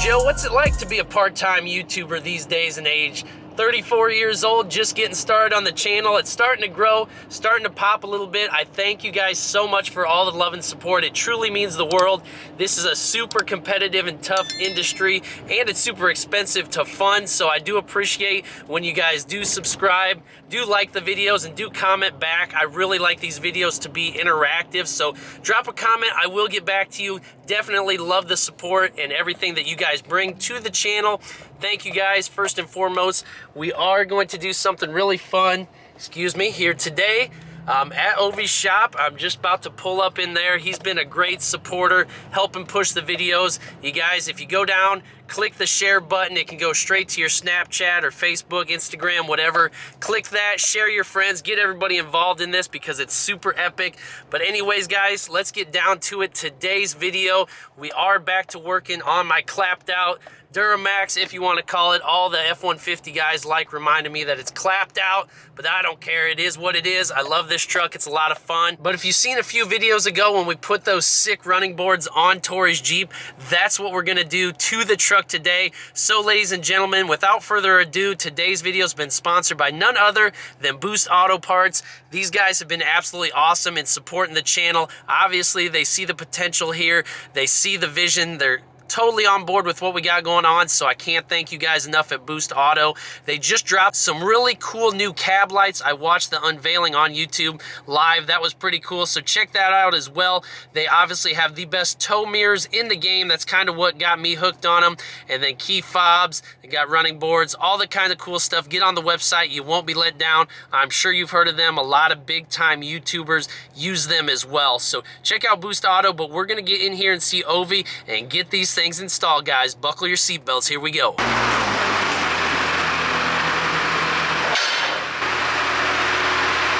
Joe, what's it like to be a part-time YouTuber these days and age? 34 years old, just getting started on the channel. It's starting to grow, starting to pop a little bit. I thank you guys so much for all the love and support. It truly means the world. This is a super competitive and tough industry, and it's super expensive to fund, so I do appreciate when you guys do subscribe, do like the videos, and do comment back. I really like these videos to be interactive, so drop a comment. I will get back to you. Definitely love the support and everything that you guys bring to the channel. Thank you guys. First and foremost, we are going to do something really fun, here today at Ovi's shop. I'm just about to pull up in there. He's been a great supporter, helping push the videos. You guys, if you go down, click the share button. It can go straight to your Snapchat or Facebook, Instagram, whatever. Click that, share your friends, get everybody involved in this because it's super epic. But anyways, guys, let's get down to it. Today's video, we are back to working on my clapped out Duramax, if you want to call it. All the F-150 guys like reminding me that it's clapped out, but I don't care. It is what it is. I love this truck. It's a lot of fun. But if you've seen a few videos ago when we put those sick running boards on Tori's Jeep, that's what we're going to do to the truck today. So ladies and gentlemen, without further ado, today's video has been sponsored by none other than Boost Auto Parts. These guys have been absolutely awesome in supporting the channel. Obviously, they see the potential here. They see the vision. They're totally on board with what we got going on, so I can't thank you guys enough at Boost Auto. They just dropped some really cool new cab lights. I watched the unveiling on YouTube live. That was pretty cool, so check that out as well. They obviously have the best tow mirrors in the game. That's kind of what got me hooked on them. And then key fobs, they got running boards, all the kind of cool stuff. Get on the website. You won't be let down. I'm sure you've heard of them. A lot of big time YouTubers use them as well. So check out Boost Auto, but we're going to get in here and see Ovi and get these things installed, guys. Buckle your seatbelts. Here we go. A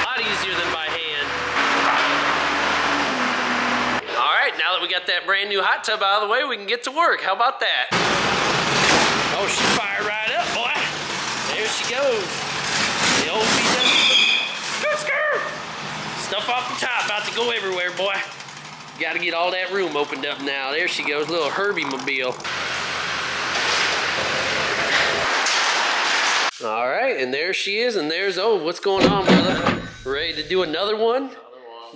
lot easier than by hand. All right, now that we got that brand new hot tub out of the way, we can get to work. How about that? Oh, she fired right up, boy. There she goes. The old stuff off the top, about to go everywhere, boy. Got to get all that room opened up now. There she goes, little Herbie mobile. All right, and there she is, and there's, oh, what's going on, brother? Ready to do another one?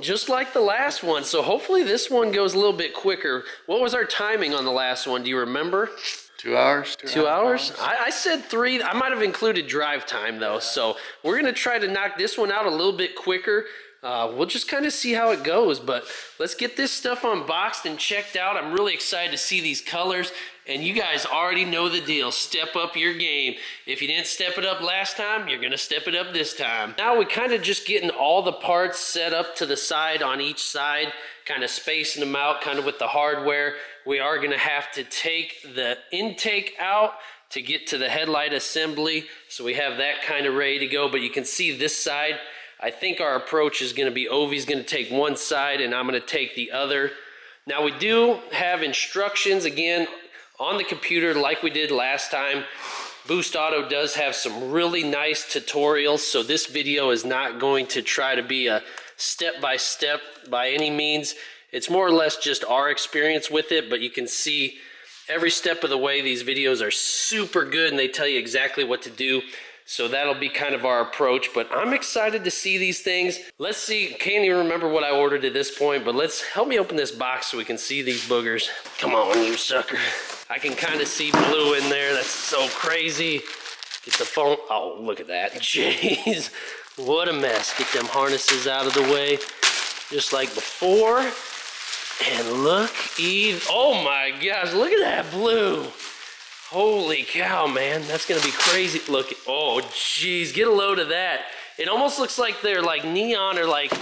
Just like the last one, so hopefully this one goes a little bit quicker. What was our timing on the last one? Do you remember? 2 hours. 2 hours? I said 3. I might have included drive time, though, so we're going to try to knock this one out a little bit quicker. We'll just kind of see how it goes, but let's get this stuff unboxed and checked out. I'm really excited to see these colors, and you guys already know the deal. Step up your game. If you didn't step it up last time, you're going to step it up this time. Now we kind of just getting all the parts set up to the side on each side, kind of spacing them out kind of with the hardware. We are going to have to take the intake out to get to the headlight assembly, so we have that kind of ready to go, but you can see this side. I think our approach is going to be Ovi's going to take one side and I'm going to take the other. Now we do have instructions again on the computer like we did last time. Boost Auto does have some really nice tutorials, so this video is not going to try to be a step-by-step by any means. It's more or less just our experience with it, but you can see every step of the way these videos are super good and they tell you exactly what to do. So that'll be kind of our approach, but I'm excited to see these things. Let's see, can't even remember what I ordered at this point, but help me open this box so we can see these boogers. Come on, you sucker. I can kind of see blue in there. That's so crazy. Get the phone. Oh, look at that. Jeez, what a mess. Get them harnesses out of the way, just like before. And look, oh my gosh, look at that blue. Holy cow, man, that's gonna be crazy. Look, oh geez, get a load of that. It almost looks like they're like neon or like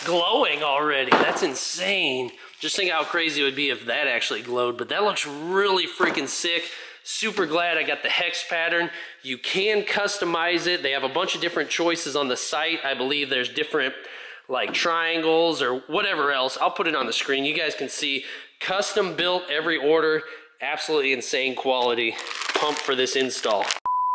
glowing already. That's insane. Just think how crazy it would be if that actually glowed, but that looks really freaking sick. Super glad I got the hex pattern. You can customize it. They have a bunch of different choices on the site. I believe there's different like triangles or whatever else. I'll put it on the screen. You guys can see custom built every order. Absolutely insane quality. Pumped for this install.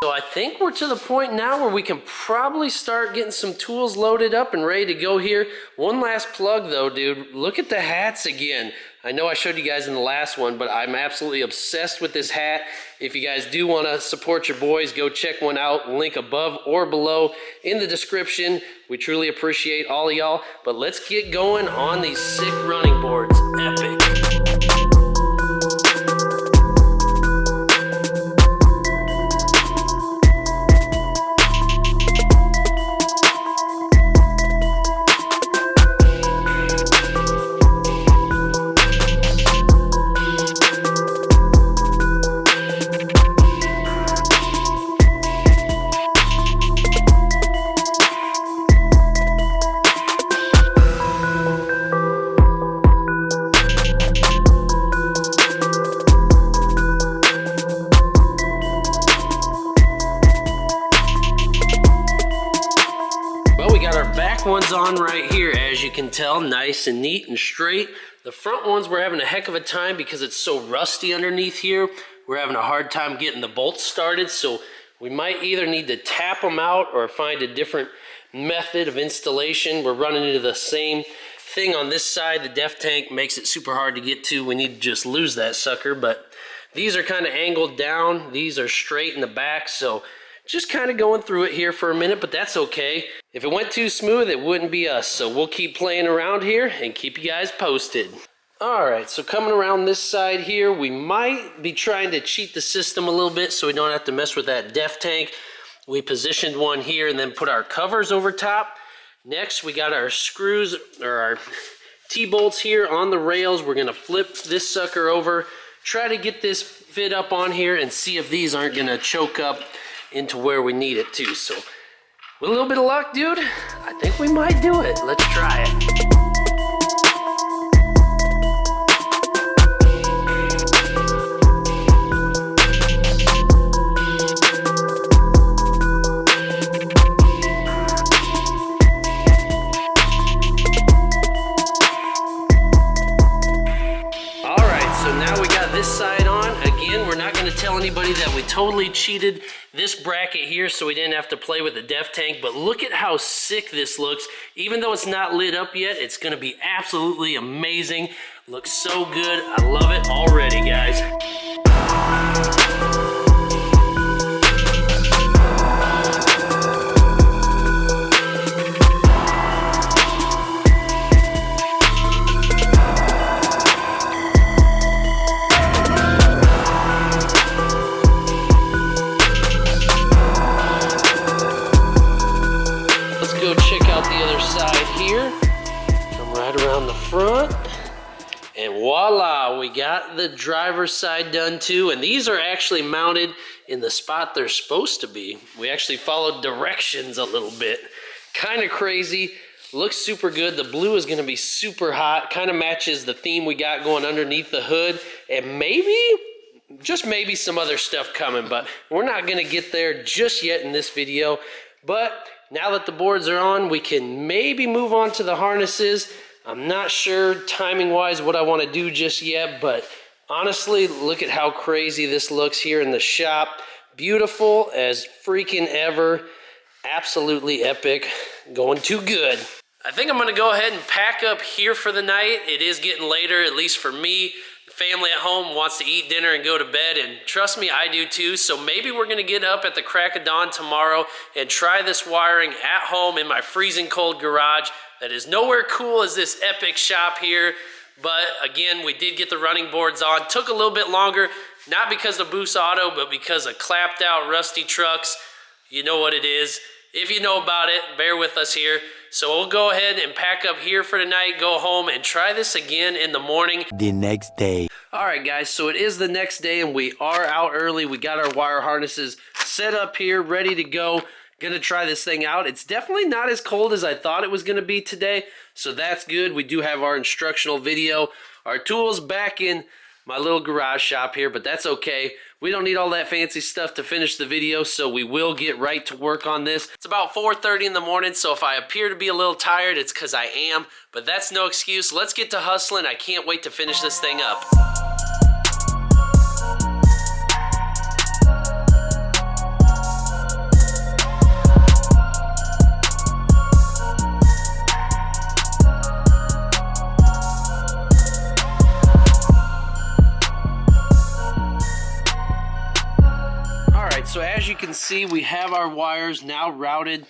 So I think we're to the point now where we can probably start getting some tools loaded up and ready to go here. One last plug though, dude. Look at the hats again. I know I showed you guys in the last one, but I'm absolutely obsessed with this hat. If you guys do want to support your boys, go check one out. Link above or below in the description. We truly appreciate all of y'all. But let's get going on these sick running boards. Epic. Ones on right here, as you can tell, nice and neat and straight. The front ones we're having a heck of a time because it's so rusty underneath here. We're having a hard time getting the bolts started, so we might either need to tap them out or find a different method of installation. We're running into the same thing on this side. The def tank makes it super hard to get to. We need to just lose that sucker, but these are kind of angled down. These are straight in the back, so just kind of going through it here for a minute, but that's okay. If it went too smooth, it wouldn't be us. So we'll keep playing around here and keep you guys posted. All right, so coming around this side here, we might be trying to cheat the system a little bit so we don't have to mess with that def tank. We positioned one here and then put our covers over top. Next, we got our screws or our T-bolts here on the rails. We're gonna flip this sucker over, try to get this fit up on here and see if these aren't gonna choke up into where we need it to. So with a little bit of luck, dude, I think we might do it. Let's try it. All right, so now we got this side on. Again, we're not going to tell anybody that we totally cheated this bracket here so we didn't have to play with the def tank, but look at how sick this looks. Even though it's not lit up yet, it's going to be absolutely amazing. Looks so good. I love it already, guys. Front, and voila, we got the driver's side done too. And these are actually mounted in the spot they're supposed to be. We actually followed directions a little bit. Kind of crazy. Looks super good. The blue is going to be super hot. Kind of matches the theme we got going underneath the hood, and maybe, just maybe, some other stuff coming, but we're not going to get there just yet in this video. But now that the boards are on, we can maybe move on to the harnesses. I'm not sure timing-wise what I want to do just yet, but honestly, look at how crazy this looks here in the shop. Beautiful as freaking ever. Absolutely epic. Going too good. I think I'm going to go ahead and pack up here for the night. It is getting later, at least for me. The family at home wants to eat dinner and go to bed, and trust me, I do too. So maybe we're going to get up at the crack of dawn tomorrow and try this wiring at home in my freezing cold garage. That is nowhere cool as this epic shop here. But again, we did get the running boards on. Took a little bit longer, not because of Boost Auto, but because of clapped out rusty trucks. You know what it is. If you know about it, bear with us here. So we'll go ahead and pack up here for tonight, go home and try this again in the morning. The next day. All right, guys, so it is the next day and we are out early. We got our wire harnesses set up here, ready to go. Gonna try this thing out. It's definitely not as cold as I thought it was gonna be today, so that's good. We do have our instructional video, our tools back in my little garage shop here, but that's okay. We don't need all that fancy stuff to finish the video, so we will get right to work on this. It's about 4:30 in the morning, so if I appear to be a little tired, it's because I am, but that's no excuse. Let's get to hustling. I can't wait to finish this thing up. so as you can see, we have our wires now routed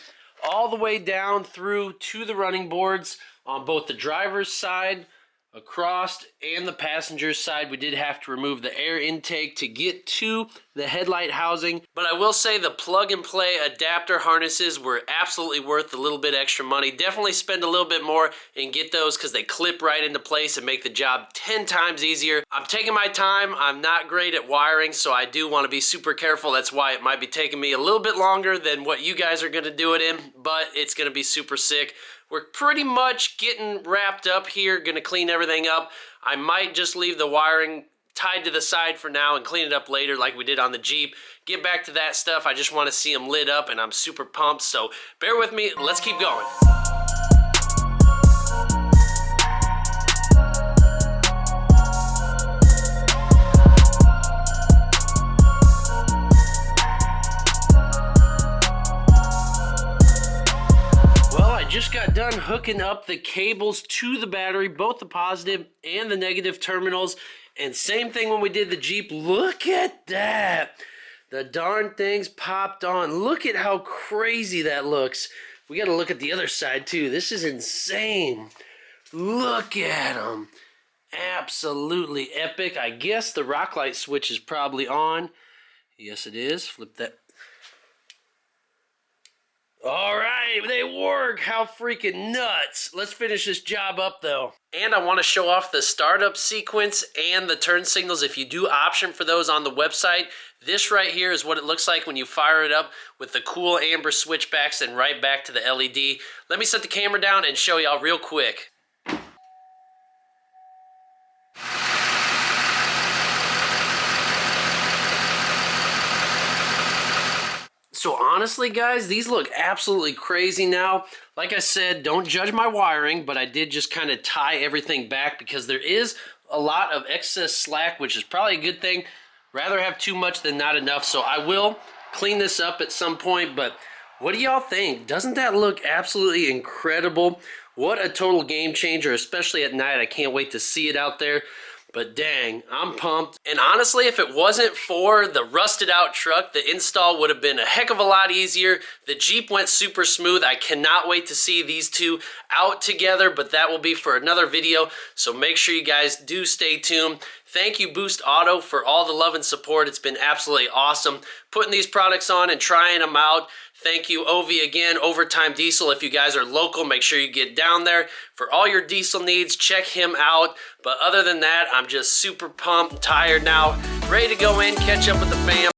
all the way down through to the running boards on both the driver's side, across, and the passenger's side. We did have to remove the air intake to get to the headlight housing, but I will say the plug and play adapter harnesses were absolutely worth the little bit extra money. Definitely spend a little bit more and get those because they clip right into place and make the job 10 times easier. I'm taking my time. I'm not great at wiring, so I do want to be super careful. That's why it might be taking me a little bit longer than what you guys are going to do it in, but it's going to be super sick. We're pretty much getting wrapped up here, gonna clean everything up. I might just leave the wiring tied to the side for now and clean it up later like we did on the Jeep. Get back to that stuff. I just wanna see them lit up and I'm super pumped, so bear with me, let's keep going. Just got done hooking up the cables to the battery, both the positive and the negative terminals, and same thing when we did the Jeep. Look at that, the darn things popped on. Look at how crazy that looks. We got to look at the other side too. This is insane. Look at them, absolutely epic. I guess the rock light switch is probably on. Yes it is. Flip that. All right, they work. How freaking nuts. Let's finish this job up though. And I want to show off the startup sequence and the turn signals. If you do option for those on the website, this right here is what it looks like when you fire it up with the cool amber switchbacks and right back to the LED. Let me set the camera down and show y'all real quick. So honestly, guys, these look absolutely crazy now. Like I said, don't judge my wiring, but I did just kind of tie everything back because there is a lot of excess slack, which is probably a good thing. Rather have too much than not enough, so I will clean this up at some point, but what do y'all think? Doesn't that look absolutely incredible? What a total game changer, especially at night. I can't wait to see it out there. But dang, I'm pumped. And honestly, if it wasn't for the rusted out truck, the install would have been a heck of a lot easier. The Jeep went super smooth. I cannot wait to see these two out together, but that will be for another video. So make sure you guys do stay tuned. Thank you, Boost Auto, for all the love and support. It's been absolutely awesome putting these products on and trying them out. Thank you, Ovi, again, Overtime Diesel. If you guys are local, make sure you get down there for all your diesel needs. Check him out. But other than that, I'm just super pumped, tired now, ready to go in, catch up with the fam.